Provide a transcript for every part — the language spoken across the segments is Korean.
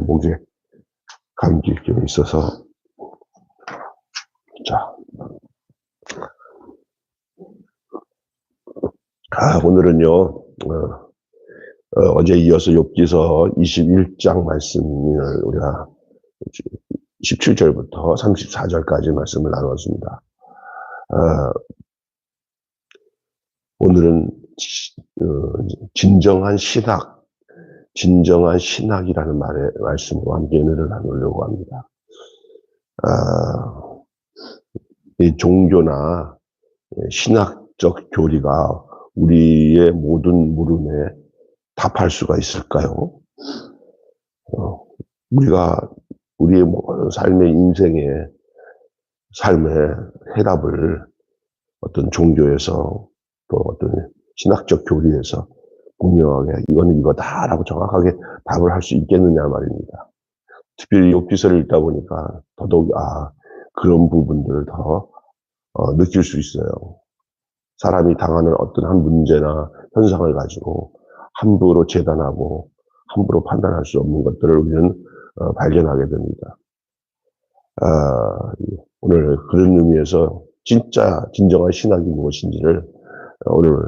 목에 감기가 있어서. 자, 오늘은요, 어제 이어서 욥기서 21장 말씀을 우리가 17절부터 34절까지 말씀을 나눴습니다. 오늘은 진정한 신학이라는 말씀으로 함께 은혜를 나누려고 합니다. 이 종교나 신학적 교리가 우리의 모든 물음에 답할 수가 있을까요? 우리가 우리의 삶의 인생의 삶의 해답을 어떤 종교에서 또 어떤 신학적 교리에서 분명하게 이거는 이거다라고 정확하게 답을 할 수 있겠느냐 말입니다. 특별히 욥기서를 읽다 보니까 더더욱 그런 부분들을 더 느낄 수 있어요. 사람이 당하는 어떤 한 문제나 현상을 가지고 함부로 재단하고 함부로 판단할 수 없는 것들을 우리는 발견하게 됩니다. 오늘 그런 의미에서 진정한 신학이 무엇인지를 오늘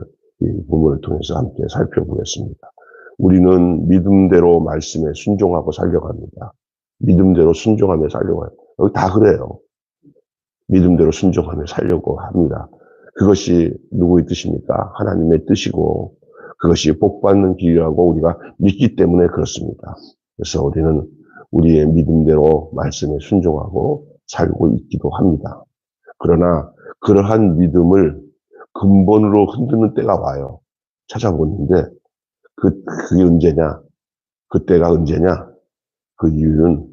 이 부분을 통해서 함께 살펴보겠습니다. 우리는 믿음대로 말씀에 순종하고 살려고 합니다. 믿음대로 순종하며 살려고 해요. 여기 다 그래요. 믿음대로 순종하며 살려고 합니다. 그것이 누구의 뜻입니까? 하나님의 뜻이고 그것이 복받는 길이라고 우리가 믿기 때문에 그렇습니다. 그래서 우리는 우리의 믿음대로 말씀에 순종하고 살고 있기도 합니다. 그러나 그러한 믿음을 근본으로 흔드는 때가 와요. 찾아보는데 그게 언제냐? 그때가 언제냐? 그 이유는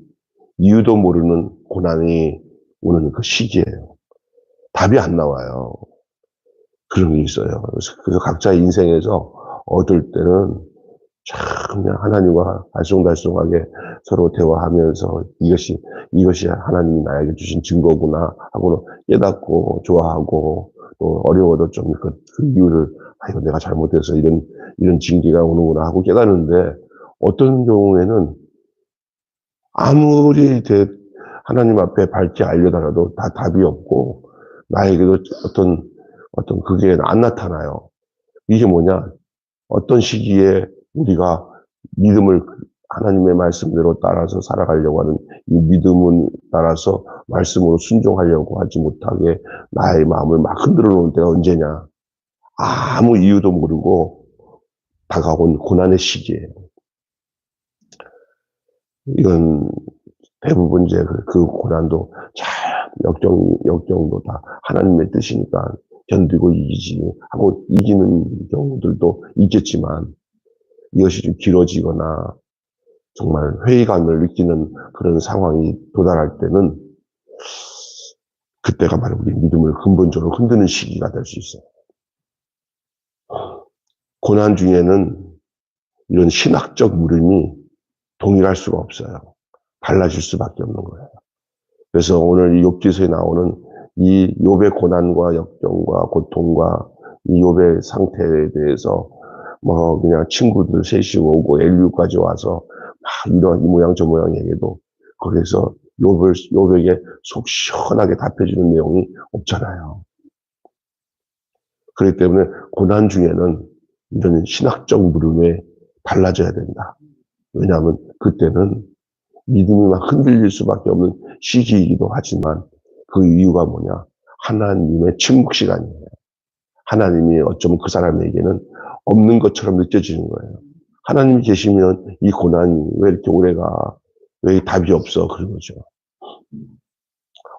이유도 모르는 고난이 오는 그 시기예요. 답이 안 나와요. 그런 게 있어요. 그래서 각자 인생에서 얻을 때는 참 그냥 하나님과 알쏭달쏭하게 서로 대화하면서 이것이 하나님이 나에게 주신 증거구나 하고는 깨닫고 좋아하고 또 어려워도 좀 그 이유를 이거 내가 잘못해서 이런 징계가 오는구나 하고 깨닫는데 어떤 경우에는 아무리 하나님 앞에 밝게 알려달라도 다 답이 없고 나에게도 어떤 그게 안 나타나요. 이게 뭐냐? 어떤 시기에 우리가 믿음을 하나님의 말씀대로 따라서 살아가려고 하는 이 믿음을 따라서 말씀으로 순종하려고 하지 못하게 나의 마음을 막 흔들어 놓을 때가 언제냐? 아무 이유도 모르고 다가온 고난의 시기예요. 이건 대부분 이제 그 고난도 잘 역경도 다 하나님의 뜻이니까 견디고 이기지 하고 이기는 경우들도 있겠지만 이것이 좀 길어지거나 정말 회의감을 느끼는 그런 상황이 도달할 때는 그때가 바로 우리 믿음을 근본적으로 흔드는 시기가 될 수 있어요. 고난 중에는 이런 신학적 물음이 동일할 수가 없어요. 달라질 수밖에 없는 거예요. 그래서 오늘 이 욥기서에 나오는 이 욥의 고난과 역경과 고통과 이 욥의 상태에 대해서 그냥 친구들 셋이 오고 엘리후까지 와서 이런 이 모양 저 모양 얘기도 거기서 욥에게 속 시원하게 답해주는 내용이 없잖아요. 그렇기 때문에 고난 중에는 이런 신학적 물음에 달라져야 된다. 왜냐하면 그때는 믿음이 막 흔들릴 수밖에 없는 시기이기도 하지만 그 이유가 뭐냐? 하나님의 침묵 시간이에요. 하나님이 어쩌면 그 사람에게는 없는 것처럼 느껴지는 거예요. 하나님이 계시면 이 고난이 왜 이렇게 오래가? 왜 답이 없어? 그런 거죠.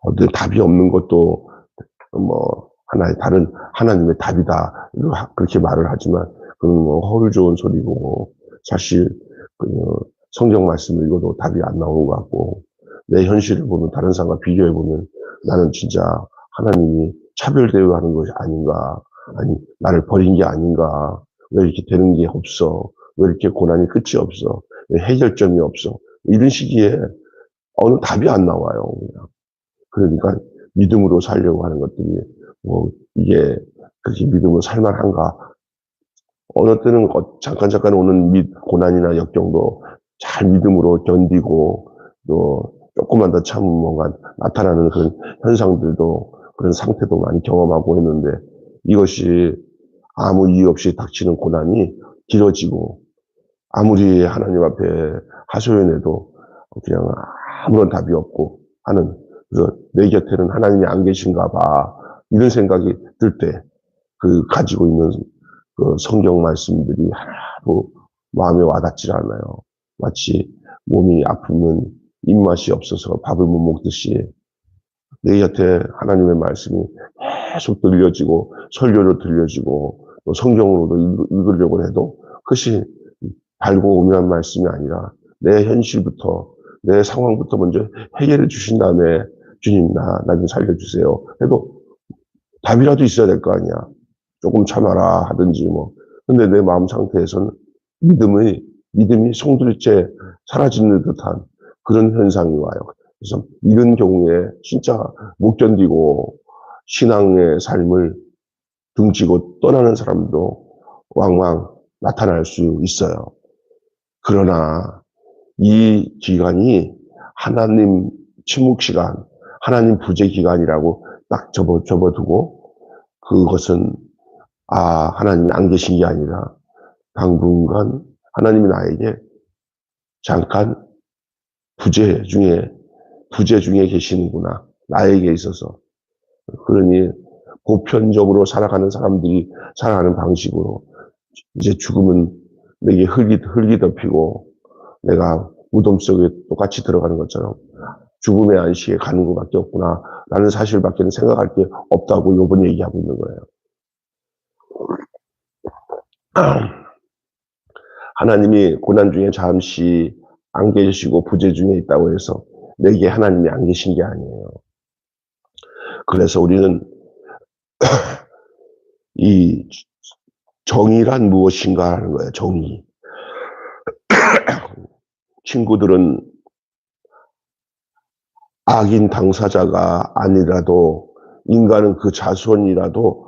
어떤 답이 없는 것도 하나의 다른 하나님의 답이다. 그렇게 말을 하지만 그건 허울 좋은 소리고 사실 성경 말씀을 읽어도 답이 안 나오는 것 같고 내 현실을 보면 다른 사람과 비교해 보면 나는 진짜 하나님이 차별 대우하는 것이 아닌가, 아니 나를 버린 게 아닌가, 왜 이렇게 되는 게 없어, 왜 이렇게 고난이 끝이 없어, 왜 해결점이 없어, 이런 시기에 어느 답이 안 나와요. 그냥. 그러니까 믿음으로 살려고 하는 것들이 이게 그렇게 믿음으로 살만한가? 어느 때는 잠깐 오는 고난이나 역경도 잘 믿음으로 견디고 또 조금만 더 참으면 뭔가 나타나는 그런 현상들도 그런 상태도 많이 경험하고 했는데 이것이 아무 이유 없이 닥치는 고난이 길어지고 아무리 하나님 앞에 하소연해도 그냥 아무런 답이 없고 하는 그래서 내 곁에는 하나님이 안 계신가 봐 이런 생각이 들 때 그 가지고 있는 그 성경 말씀들이 하나도 마음에 와닿질 않아요. 마치 몸이 아프면 입맛이 없어서 밥을 못 먹듯이 내 곁에 하나님의 말씀이 계속 들려지고 설교로 들려지고 또 성경으로도 읽으려고 해도 그것이 달고 오묘한 말씀이 아니라 내 현실부터 내 상황부터 먼저 해결해 주신 다음에 주님 나 좀 살려주세요 해도 답이라도 있어야 될 거 아니야. 조금 참아라 하든지 뭐. 근데 내 마음 상태에서는 믿음이 송두리째 사라지는 듯한 그런 현상이 와요. 그래서 이런 경우에 진짜 못 견디고 신앙의 삶을 등지고 떠나는 사람도 왕왕 나타날 수 있어요. 그러나 이 기간이 하나님 침묵 시간, 하나님 부재 기간이라고 딱 접어두고 그것은 하나님이 안 계신 게 아니라 당분간 하나님이 나에게 잠깐 부재 중에 계시는구나. 나에게 있어서. 그러니 보편적으로 살아가는 사람들이 살아가는 방식으로 이제 죽으면 내게 흙이 덮이고 내가 무덤 속에 똑같이 들어가는 것처럼 죽음의 안식에 가는 것밖에 없구나. 라는 사실밖에는 생각할 게 없다고 요번 얘기하고 있는 거예요. 하나님이 고난 중에 잠시 안 계시고 부재 중에 있다고 해서 내게 하나님이 안 계신 게 아니에요. 그래서 우리는 이 정의란 무엇인가 하는 거예요. 정의. 친구들은 악인 당사자가 아니라도 인간은 그 자손이라도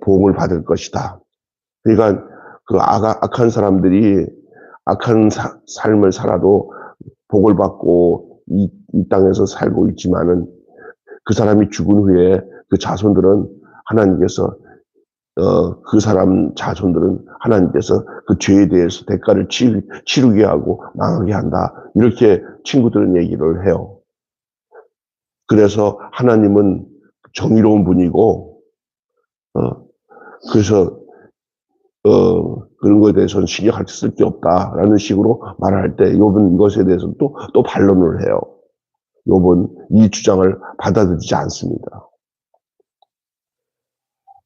보응을 받을 것이다. 그러니까 그 악한 사람들이 악한 삶을 살아도 복을 받고 이 땅에서 살고 있지만은 그 사람이 죽은 후에 그 자손들은 하나님께서 그 사람 자손들은 하나님께서 그 죄에 대해서 대가를 치르게 하고 망하게 한다. 이렇게 친구들은 얘기를 해요. 그래서 하나님은 정의로운 분이고 그래서 그런 거에 대해서는 신경 쓸 게 없다라는 식으로 말할 때 욥은 이것에 대해서 또 반론을 해요. 욥은 이 주장을 받아들이지 않습니다.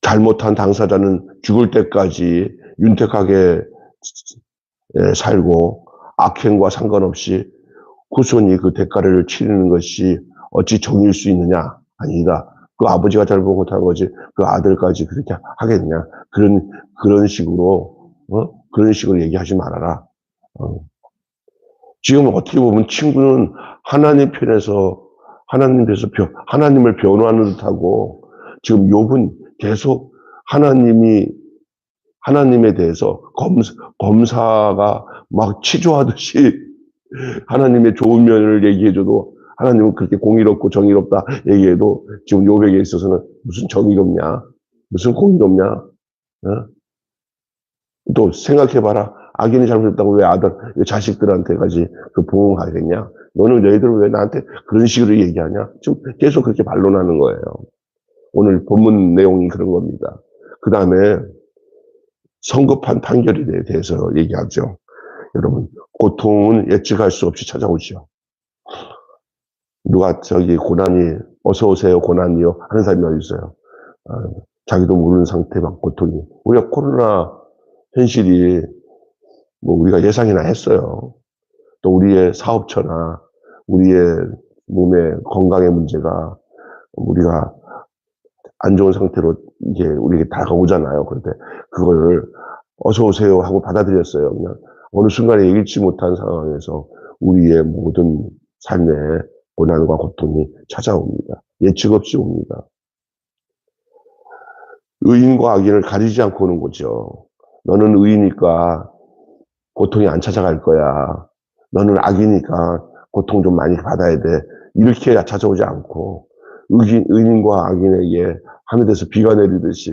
잘못한 당사자는 죽을 때까지 윤택하게 살고 악행과 상관없이 후손이 그 대가를 치르는 것이 어찌 정의일 수 있느냐? 아니다. 그 아버지가 잘못한 거지 그 아들까지 그렇게 하겠냐? 그런 식으로 그런 식으로 얘기하지 말아라. 지금 어떻게 보면 친구는 하나님 편에서 하나님을 변호하는 듯하고 지금 욥은 계속 하나님에 대해서 검사가 막 치조하듯이 하나님의 좋은 면을 얘기해줘도 하나님은 그렇게 공의롭고 정의롭다 얘기해도 지금 욥에게 있어서는 무슨 정의롭냐, 무슨 공의롭냐, 또 생각해봐라. 악인이 잘못했다고 왜 자식들한테까지 보응하겠냐? 너희들은 왜 나한테 그런 식으로 얘기하냐? 지금 계속 그렇게 반론하는 거예요. 오늘 본문 내용이 그런 겁니다. 그 다음에 성급한 판결에 대해서 얘기하죠. 여러분, 고통은 예측할 수 없이 찾아오죠. 누가 고난이 어서 오세요 고난이요 하는 사람이 어디 있어요. 자기도 모르는 상태 막 고통이. 우리가 코로나 현실이 뭐 우리가 예상이나 했어요. 또 우리의 사업처나 우리의 몸의 건강의 문제가 우리가 안 좋은 상태로 이게 우리에게 다가오잖아요. 그런데 그걸 어서 오세요 하고 받아들였어요. 그냥 어느 순간에 예기치 못한 상황에서 우리의 모든 삶에 고난과 고통이 찾아옵니다. 예측 없이 옵니다. 의인과 악인을 가리지 않고 오는 거죠. 너는 의이니까 고통이 안 찾아갈 거야. 너는 악이니까 고통 좀 많이 받아야 돼. 이렇게 찾아오지 않고 의인과 악인에게 하늘에서 비가 내리듯이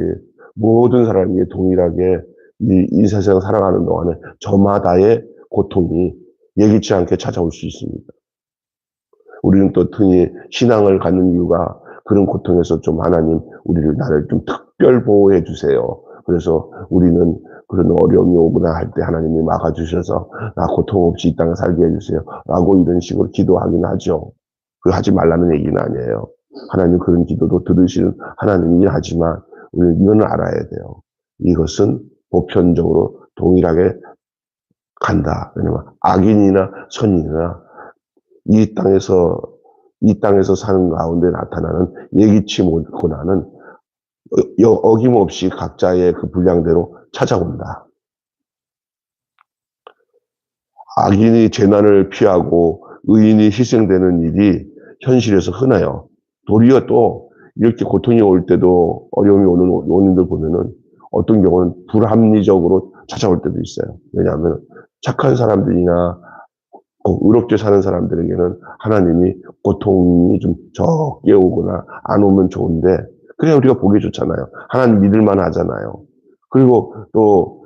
모든 사람이 동일하게 이 세상 살아가는 동안에 저마다의 고통이 예기치 않게 찾아올 수 있습니다. 우리는 또 흔히 신앙을 갖는 이유가 그런 고통에서 좀 하나님 나를 좀 특별 보호해 주세요. 그래서 우리는 그런 어려움이 오거나 할 때 하나님이 막아주셔서 나 고통 없이 이 땅에 살게 해주세요. 라고 이런 식으로 기도하긴 하죠. 그 하지 말라는 얘기는 아니에요. 하나님 그런 기도도 들으시는 하나님이긴 하지만 우리는 이건 알아야 돼요. 이것은 보편적으로 동일하게 간다. 왜냐면 악인이나 선인이나 이 땅에서 사는 가운데 나타나는 예기치 못한 고난은 어김없이 각자의 그 분량대로 찾아온다. 악인이 재난을 피하고 의인이 희생되는 일이 현실에서 흔해요. 도리어 또 이렇게 고통이 올 때도 어려움이 오는 원인들 보면은 어떤 경우는 불합리적으로 찾아올 때도 있어요. 왜냐하면 착한 사람들이나 의롭게 사는 사람들에게는 하나님이 고통이 좀 적게 오거나 안 오면 좋은데 그래야 우리가 보기 좋잖아요. 하나님 믿을만 하잖아요. 그리고 또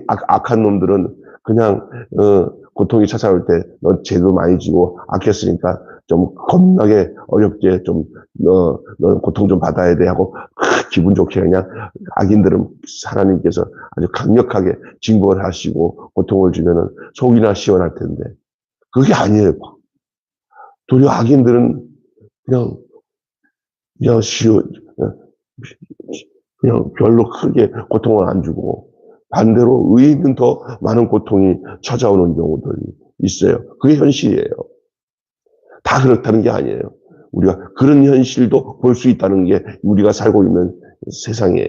악한 놈들은 그냥 고통이 찾아올 때 너 죄도 많이 지고 악했으니까 좀 겁나게 어렵게 좀 너 고통 좀 받아야 돼 하고 기분 좋게 그냥 악인들은 하나님께서 아주 강력하게 징벌 하시고 고통을 주면은 속이나 시원할 텐데 그게 아니에요. 도리어 악인들은 그냥 그냥 별로 크게 고통을 안 주고 반대로 의인은 더 많은 고통이 찾아오는 경우들이 있어요. 그게 현실이에요. 다 그렇다는 게 아니에요. 우리가 그런 현실도 볼 수 있다는 게 우리가 살고 있는 세상이에요.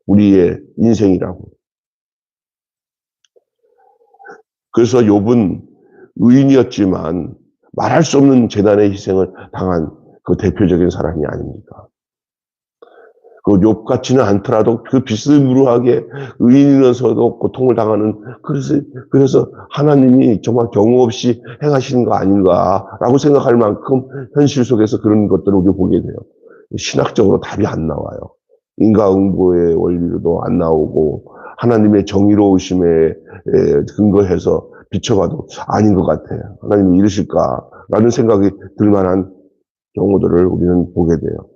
우리의 인생이라고. 그래서 욥은 의인이었지만 말할 수 없는 재난의 희생을 당한 그 대표적인 사람이 아닙니까? 그 욥같지는 않더라도 그 비스무리하게 의인이면서도 고통을 당하는 그래서 하나님이 정말 경우 없이 행하시는 거 아닌가라고 생각할 만큼 현실 속에서 그런 것들을 우리가 보게 돼요. 신학적으로 답이 안 나와요. 인과응보의 원리로도 안 나오고 하나님의 정의로우심에 근거해서 비춰봐도 아닌 것 같아요. 하나님이 이러실까라는 생각이 들 만한 경우들을 우리는 보게 돼요.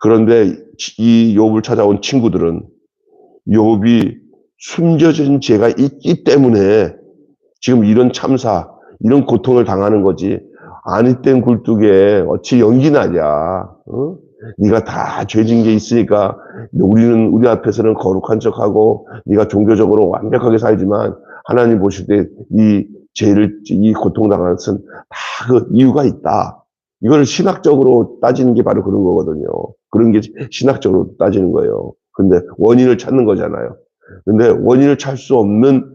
그런데 이 욥을 찾아온 친구들은 욥이 숨겨진 죄가 있기 때문에 지금 이런 참사, 이런 고통을 당하는 거지 아니 땐 굴뚝에 어찌 연기 나냐. 어? 네가 다 죄진 게 있으니까 우리 앞에서는 거룩한 척하고 네가 종교적으로 완벽하게 살지만 하나님 보실 때 이 고통 당하는 것은 다 그 이유가 있다. 이걸 신학적으로 따지는 게 바로 그런 거거든요. 그런 게 신학적으로 따지는 거예요. 근데 원인을 찾는 거잖아요. 근데 원인을 찾을 수 없는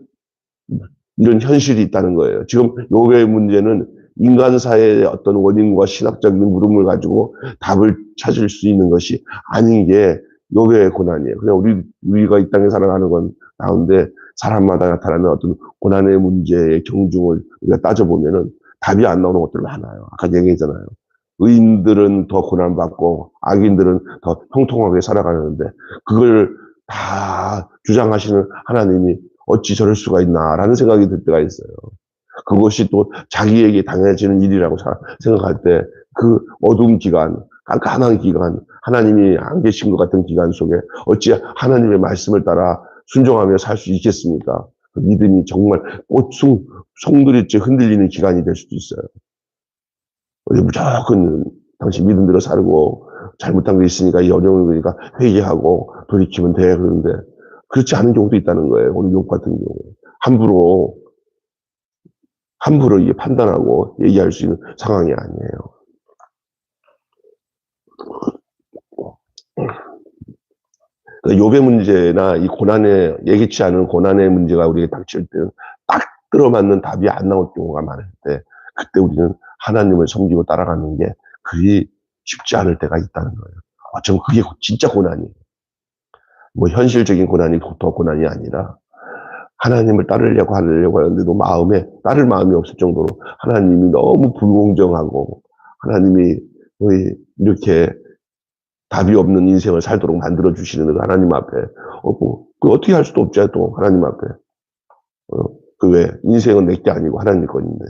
이런 현실이 있다는 거예요. 지금 욥의 문제는 인간사의 어떤 원인과 신학적인 물음을 가지고 답을 찾을 수 있는 것이 아닌 게 욥의 고난이에요. 그냥 우리가 이 땅에 살아가는 건 가운데 사람마다 나타나는 어떤 고난의 문제의 경중을 우리가 따져보면은 답이 안 나오는 것들 많아요. 아까 얘기했잖아요. 의인들은 더 고난받고 악인들은 더 형통하게 살아가는데 그걸 다 주장하시는 하나님이 어찌 저럴 수가 있나라는 생각이 들 때가 있어요. 그것이 또 자기에게 당해지는 일이라고 생각할 때 그 어두운 기간, 깜깜한 기간, 하나님이 안 계신 것 같은 기간 속에 어찌 하나님의 말씀을 따라 순종하며 살 수 있겠습니까? 그 믿음이 정말 송두리째 흔들리는 기간이 될 수도 있어요. 무조건 당신 믿음대로 살고 잘못한 게 있으니까 이 어려움을 보니까 회개하고 돌이키면 돼. 그런데 그렇지 않은 경우도 있다는 거예요. 오늘 욥 같은 경우. 함부로 이게 판단하고 얘기할 수 있는 상황이 아니에요. 욥의 문제나 이 고난의 예기치 않은 고난의 문제가 우리에게 닥칠 때는 딱 들어맞는 답이 안 나올 경우가 많을 때 그때 우리는 하나님을 섬기고 따라가는 게 그리 쉽지 않을 때가 있다는 거예요. 어쩌면 그게 진짜 고난이에요. 뭐 현실적인 고난이 더 고난이 아니라 하나님을 따르려고 하는데도 따를 마음이 없을 정도로 하나님이 너무 불공정하고 하나님이 거의 이렇게 답이 없는 인생을 살도록 만들어주시는 하나님 앞에, 그 어떻게 할 수도 없죠, 또, 하나님 앞에. 인생은 내 게 아니고 하나님 건인데.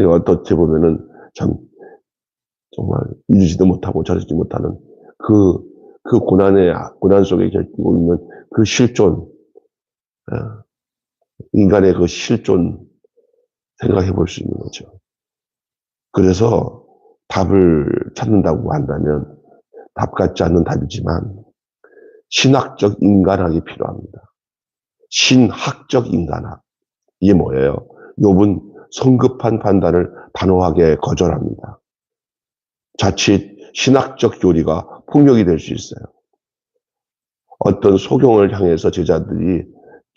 어떻게 보면은 참, 정말 이러지도 못하고 저러지도 못하는 그 고난 속에 겪고 있는 그 실존, 인간의 그 실존 생각해 볼 수 있는 거죠. 그래서 답을 찾는다고 한다면 답 같지 않는 답이지만 신학적 인간학이 필요합니다. 신학적 인간학. 이게 뭐예요? 욥은 성급한 판단을 단호하게 거절합니다. 자칫 신학적 교리가 폭력이 될 수 있어요. 어떤 소경을 향해서 제자들이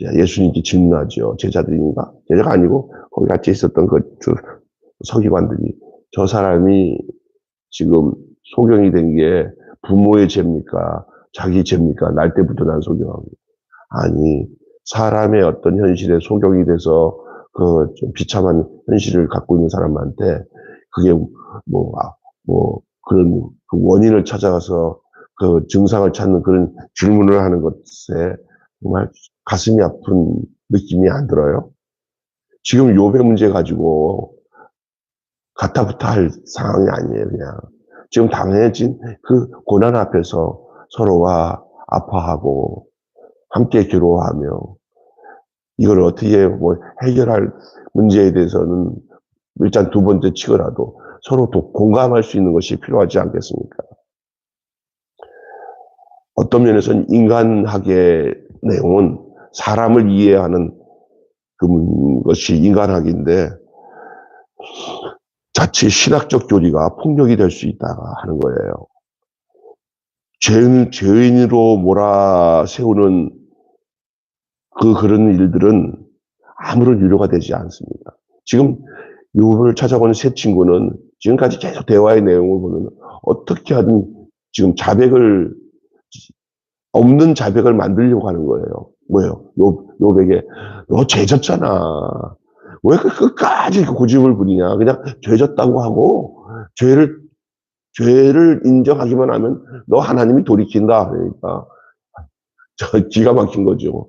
예수님께 질문하죠. 제자들인가? 제자가 아니고 거기 같이 있었던 그 서기관들이 저 사람이 지금 소경이 된 게 부모의 죄입니까? 자기 죄입니까? 날 때부터 난 소경합니다. 아니, 사람의 어떤 현실에 소경이 돼서 좀 비참한 현실을 갖고 있는 사람한테 그게 그런 그 원인을 찾아가서 그 증상을 찾는 그런 질문을 하는 것에 정말 가슴이 아픈 느낌이 안 들어요? 지금 욥의 문제 가지고 가타부타 할 상황이 아니에요, 그냥. 지금 당해진 그 고난 앞에서 서로가 아파하고 함께 괴로워하며 이걸 어떻게 해결할 문제에 대해서는 일단 두 번째 치고라도 서로 공감할 수 있는 것이 필요하지 않겠습니까? 어떤 면에서는 인간학의 내용은 사람을 이해하는 것이 인간학인데 자칫 신학적 교리가 폭력이 될 수 있다 하는 거예요. 죄인으로 몰아세우는 그런 일들은 아무런 위로가 되지 않습니다. 지금 욥을 찾아오는 세 친구는 지금까지 계속 대화의 내용을 보면 어떻게 하든 지금 없는 자백을 만들려고 하는 거예요. 뭐예요? 욥에게 너 죄졌잖아. 왜 끝까지 고집을 부리냐? 그냥 죄졌다고 하고 죄를 인정하기만 하면 너 하나님이 돌이킨다. 그러니까 기가 막힌 거죠.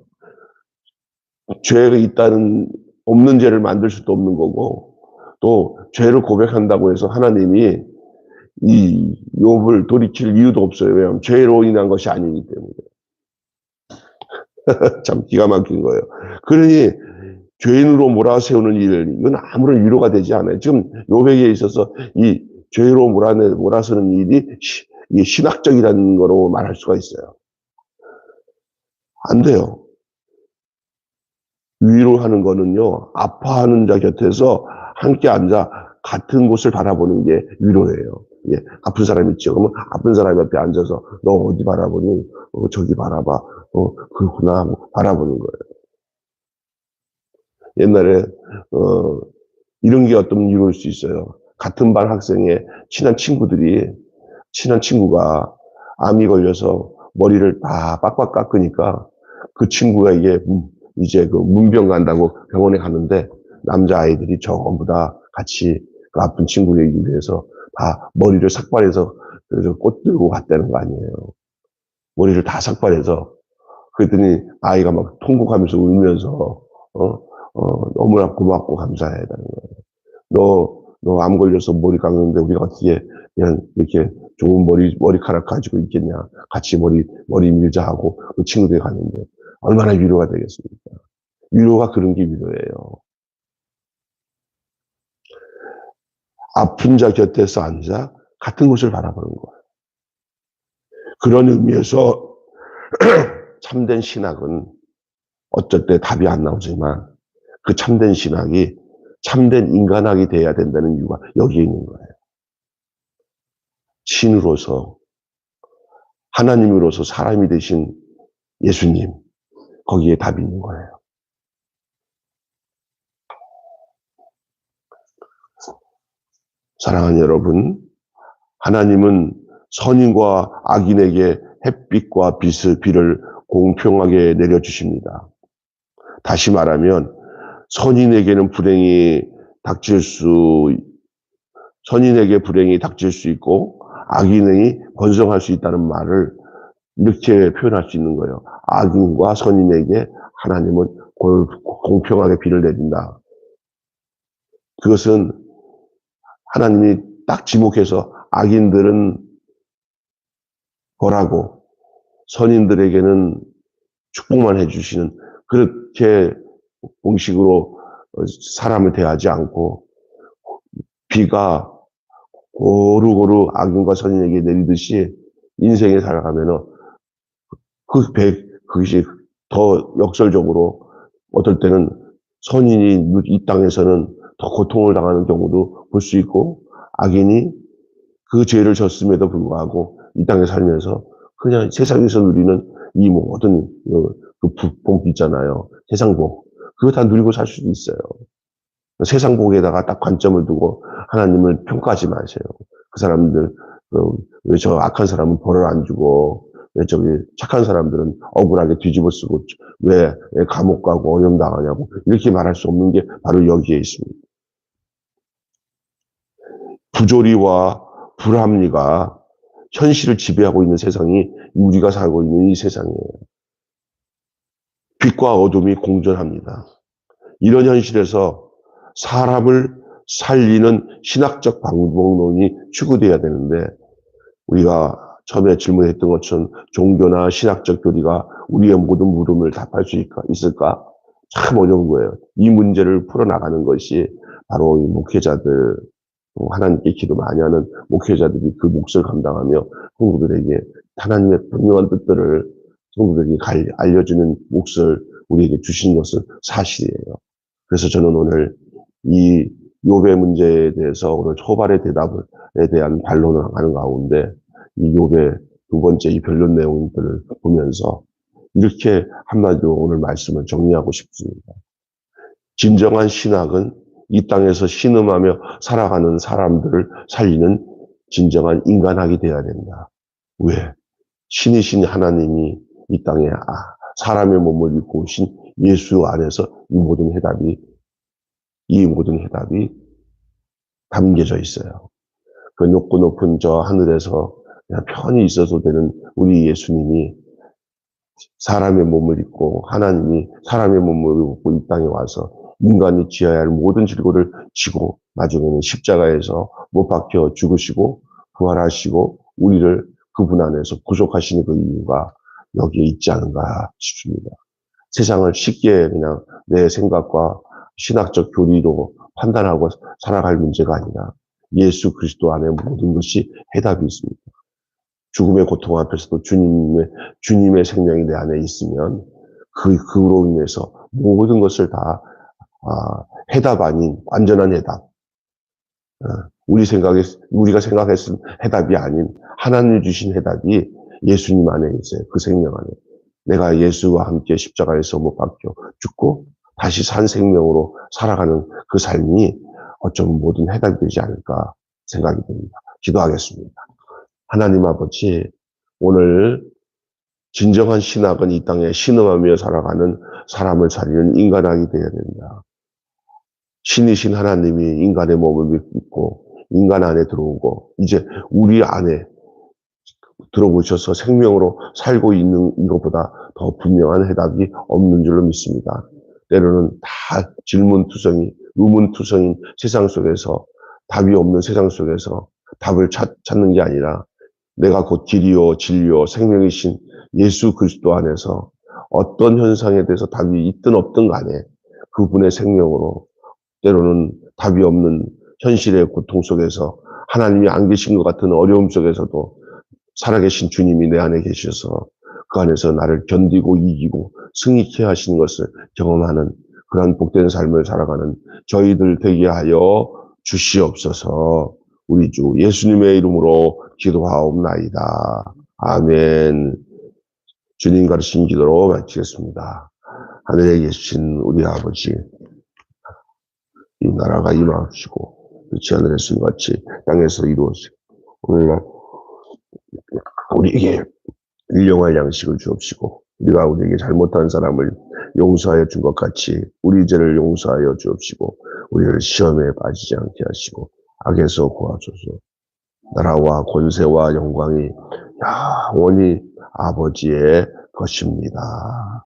죄가 없는 죄를 만들 수도 없는 거고 또 죄를 고백한다고 해서 하나님이 이 욥을 돌이킬 이유도 없어요. 왜냐하면 죄로 인한 것이 아니기 때문에. 참 기가 막힌 거예요. 그러니 죄인으로 몰아세우는 일, 이건 아무런 위로가 되지 않아요. 지금 욥에게 있어서 이 죄로 몰아세우는 일이 신학적이라는 거로 말할 수가 있어요. 안 돼요. 위로하는 거는요, 아파하는 자 곁에서 함께 앉아 같은 곳을 바라보는 게 위로예요. 예, 아픈 사람 있죠. 그러면 아픈 사람 옆에 앉아서 너 어디 바라보니? 저기 바라봐. 그렇구나 하고 바라보는 거예요. 옛날에 이런 게 어떤 위로일 수 있어요. 같은 반 학생의 친한 친구가 암이 걸려서 머리를 다 빡빡 깎으니까 그 친구가 이제 그 문병 간다고 병원에 가는데 남자아이들이 전부 다 같이 그 아픈 친구를 위해서 다 머리를 삭발해서 그래서 꽃 들고 갔다는 거 아니에요. 머리를 다 삭발해서 그랬더니 아이가 막 통곡하면서 울면서 너무나 고맙고 감사해라는 거예요. 너 암 걸려서 머리 깎는데 우리가 어떻게 그냥 이렇게 좋은 머리카락 가지고 있겠냐. 같이 머리 밀자 하고 그 친구들이 갔는데 얼마나 위로가 되겠습니까? 위로가 그런 게 위로예요. 아픈 자 곁에서 앉아 같은 곳을 바라보는 거예요. 그런 의미에서 참된 신학은 어쩔 때 답이 안 나오지만 그 참된 신학이 참된 인간학이 돼야 된다는 이유가 여기에 있는 거예요. 신으로서 하나님으로서 사람이 되신 예수님, 거기에 답이 있는 거예요. 사랑하는 여러분, 하나님은 선인과 악인에게 햇빛과 비를 공평하게 내려주십니다. 다시 말하면 선인에게는 선인에게 불행이 닥칠 수 있고 악인이 번성할 수 있다는 말을 이렇게 표현할 수 있는 거예요. 악인과 선인에게 하나님은 공평하게 비를 내린다. 그것은 하나님이 딱 지목해서 악인들은 벌하고 선인들에게는 축복만 해주시는 그렇게 공식으로 사람을 대하지 않고 비가 고루고루 악인과 선인에게 내리듯이 인생에 살아가면은 그것이 더 역설적으로 어떨 때는 선인이 이 땅에서는 더 고통을 당하는 경우도 볼 수 있고 악인이 그 죄를 졌음에도 불구하고 이 땅에 살면서 그냥 세상에서 누리는 이 모든 그 복 있잖아요. 세상 복. 그거 다 누리고 살 수도 있어요. 세상 복에다가 딱 관점을 두고 하나님을 평가하지 마세요. 그 사람들, 왜 저 악한 사람은 벌을 안 주고, 왜 저기 착한 사람들은 억울하게 뒤집어 쓰고, 왜 감옥 가고 어려움 당하냐고, 이렇게 말할 수 없는 게 바로 여기에 있습니다. 부조리와 불합리가 현실을 지배하고 있는 세상이 우리가 살고 있는 이 세상이에요. 빛과 어둠이 공존합니다. 이런 현실에서 사람을 살리는 신학적 방법론이 추구돼야 되는데 우리가 처음에 질문했던 것처럼 종교나 신학적 교리가 우리의 모든 물음을 답할 수 있을까? 참 어려운 거예요. 이 문제를 풀어나가는 것이 바로 이 목회자들, 하나님께 기도 많이 하는 목회자들이 그 몫을 감당하며 성도들에게 하나님의 분명한 뜻들을 성도들에게 알려주는 몫을 우리에게 주신 것은 사실이에요. 그래서 저는 오늘 이 욥의 문제에 대해서 오늘 초발의 대답에 대한 반론을 하는 가운데 이 욥의 두 번째 이 변론 내용들을 보면서 이렇게 한마디로 오늘 말씀을 정리하고 싶습니다. 진정한 신학은 이 땅에서 신음하며 살아가는 사람들을 살리는 진정한 인간학이 되어야 된다. 왜? 신이신 하나님이 이 땅에 사람의 몸을 입고 오신 예수 안에서 이 모든 해답이 담겨져 있어요. 그 높고 높은 저 하늘에서 그냥 편히 있어도 되는 우리 예수님이 사람의 몸을 입고 하나님이 사람의 몸을 입고 이 땅에 와서 인간이 지어야 할 모든 질고를 지고 나중에는 십자가에서 못 박혀 죽으시고 부활하시고 우리를 그분 안에서 구속하시는 그 이유가 여기에 있지 않은가 싶습니다. 세상을 쉽게 그냥 내 생각과 신학적 교리로 판단하고 살아갈 문제가 아니라 예수 그리스도 안에 모든 것이 해답이 있습니다. 죽음의 고통 앞에서도 주님의 생명이 내 안에 있으면 그로 인해서 모든 것을 다 해답 아닌 완전한 해답. 우리가 생각했을 해답이 아닌 하나님 주신 해답이 예수님 안에 있어요. 그 생명 안에. 내가 예수와 함께 십자가에서 못 박혀 죽고 다시 산 생명으로 살아가는 그 삶이 어쩌면 모든 해답이 되지 않을까 생각이 듭니다. 기도하겠습니다. 하나님 아버지, 오늘 진정한 신학은 이 땅에 신음하며 살아가는 사람을 살리는 인간학이 되어야 된다. 신이신 하나님이 인간의 몸을 입고 인간 안에 들어오고 이제 우리 안에 들어오셔서 생명으로 살고 있는 이것보다 더 분명한 해답이 없는 줄로 믿습니다. 때로는 다 질문투성이, 의문투성인 세상 속에서 답이 없는 세상 속에서 답을 찾는 게 아니라 내가 곧 길이요 진리요 생명이신 예수 그리스도 안에서 어떤 현상에 대해서 답이 있든 없든 간에 그분의 생명으로 때로는 답이 없는 현실의 고통 속에서 하나님이 안 계신 것 같은 어려움 속에서도 살아계신 주님이 내 안에 계셔서 그 안에서 나를 견디고 이기고 승리케 하시는 것을 경험하는 그런 복된 삶을 살아가는 저희들 되게 하여 주시옵소서. 우리 주 예수님의 이름으로 기도하옵나이다. 아멘. 주님 가르친 기도로 마치겠습니다. 하늘에 계신 우리 아버지, 이 나라가 임하시고 그렇지 하늘의 수같이 땅에서 이루어지고 오늘날 우리에게 일용할 양식을 주옵시고 우리가 우리에게 잘못한 사람을 용서하여 준 것 같이 우리 죄를 용서하여 주옵시고 우리를 시험에 빠지지 않게 하시고 악에서 구하소서. 나라와 권세와 영광이 영원히 아버지의 것입니다.